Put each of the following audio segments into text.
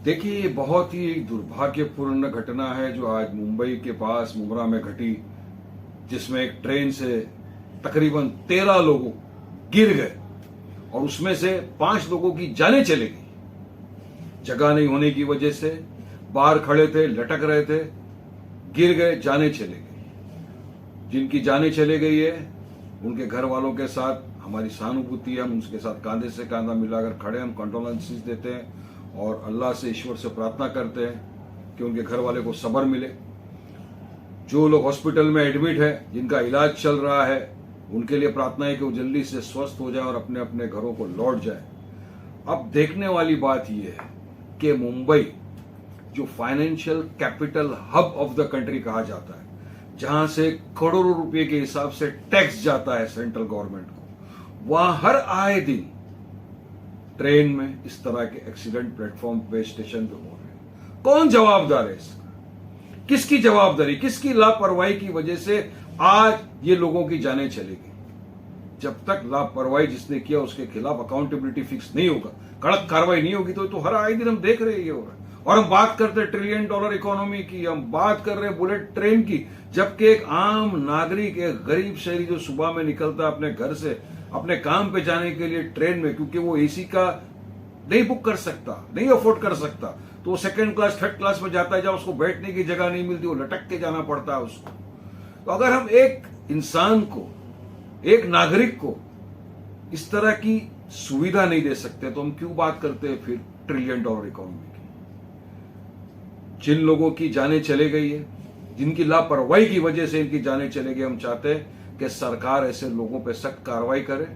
देखिए, ये बहुत ही दुर्भाग्यपूर्ण घटना है जो आज मुंबई के पास मुब्रा में घटी, जिसमें एक ट्रेन से तकरीबन 13 लोग गिर गए और उसमें से 5 लोगों की जानें चली गई। जगह नहीं होने की वजह से बाहर खड़े थे, लटक रहे थे, गिर गए, जानें चली गई। जिनकी जानें चली गई है उनके घर वालों के साथ हमारी सहानुभूति है। हम उनके साथ कांधे से कांधा मिलाकर खड़े, हम कंडोलेंसेस देते हैं और अल्लाह से, ईश्वर से प्रार्थना करते हैं कि उनके घर वाले को सब्र मिले। जो लोग हॉस्पिटल में एडमिट है, जिनका इलाज चल रहा है, उनके लिए प्रार्थना है कि वो जल्दी से स्वस्थ हो जाए और अपने अपने घरों को लौट जाए। अब देखने वाली बात यह है कि मुंबई जो financial capital hub of the country कहा जाता है, जहां से करोड़ों रुपए के हिसाब से टैक्स जाता है सेंट्रल गवर्नमेंट को, वहां हर आए दिन ट्रेन में इस तरह के एक्सीडेंट प्लेटफॉर्म पे, स्टेशन पे हो रहे हैं। कौन जवाबदार है इसका? किसकी जवाबदारी, किसकी लापरवाही की वजह से आज ये लोगों की जानें चलेगी? जब तक लापरवाही जिसने किया उसके खिलाफ अकाउंटेबिलिटी फिक्स नहीं होगा, कड़क कार्रवाई नहीं होगी, तो हर आए दिन हम देख रहे हैं ये हो रहा है। और हम बात करते हैं $1 ट्रिलियन इकोनॉमी की, हम बात कर रहे हैं बुलेट ट्रेन की, जबकि एक आम नागरिक, एक गरीब शहरी जो सुबह में निकलता है अपने घर से अपने काम पे जाने के लिए ट्रेन में, क्योंकि वो एसी का नहीं बुक कर सकता, नहीं अफोर्ड कर सकता, तो वो सेकंड क्लास, थर्ड क्लास में जाता है, जहां उसको बैठने की जगह नहीं मिलती, वो लटक के जाना पड़ता है उसको। तो अगर हम एक इंसान को, एक नागरिक को इस तरह की सुविधा नहीं दे सकते, तो हम क्यों बात करते हैं फिर $1 ट्रिलियन इकोनॉमी की? जिन लोगों की जानें चले गई है, जिनकी लापरवाही की वजह से इनकी जानें चले गई, हम चाहते हैं कि सरकार ऐसे लोगों पर सख्त कार्रवाई करे,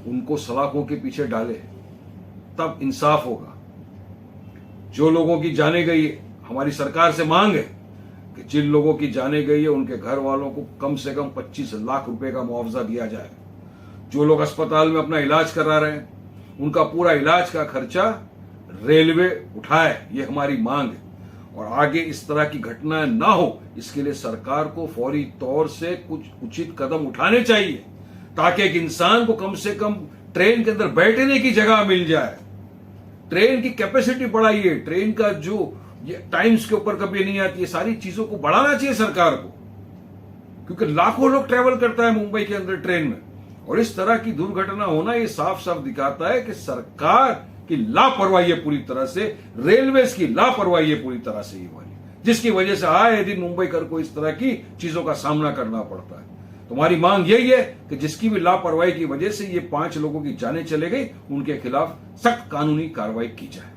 उनको सलाखों के पीछे डाले, तब इंसाफ होगा। जो लोगों की जानें गई है, हमारी सरकार से मांग है कि जिन लोगों की जानें गई है उनके घर वालों को कम से कम 25 लाख रुपए का मुआवजा दिया जाए। जो लोग अस्पताल में अपना इलाज करा रहे हैं, उनका पूरा इलाज का खर्चा रेलवे उठाए, ये हमारी मांग है। और आगे इस तरह की घटना ना हो, इसके लिए सरकार को फौरी तौर से कुछ उचित कदम उठाने चाहिए, ताकि एक इंसान को कम से कम ट्रेन के अंदर बैठने की जगह मिल जाए। ट्रेन की कैपेसिटी बढ़ाइए, ट्रेन का जो ये टाइम्स के ऊपर कभी नहीं आती है, सारी चीजों को बढ़ाना चाहिए सरकार को, क्योंकि लाखों लोग ट्रेवल करता है मुंबई के अंदर ट्रेन में, और इस तरह की दुर्घटना होना ये साफ साफ दिखाता है कि सरकार की लापरवाही है पूरी तरह से, रेलवेज की लापरवाही है पूरी तरह से ये वाली, जिसकी वजह से आए दिन मुंबई को इस तरह की चीजों का सामना करना पड़ता है। तुम्हारी मांग यही है कि जिसकी भी लापरवाही की वजह से ये 5 लोगों की जानें चले गई, उनके खिलाफ सख्त कानूनी कार्रवाई की जाए।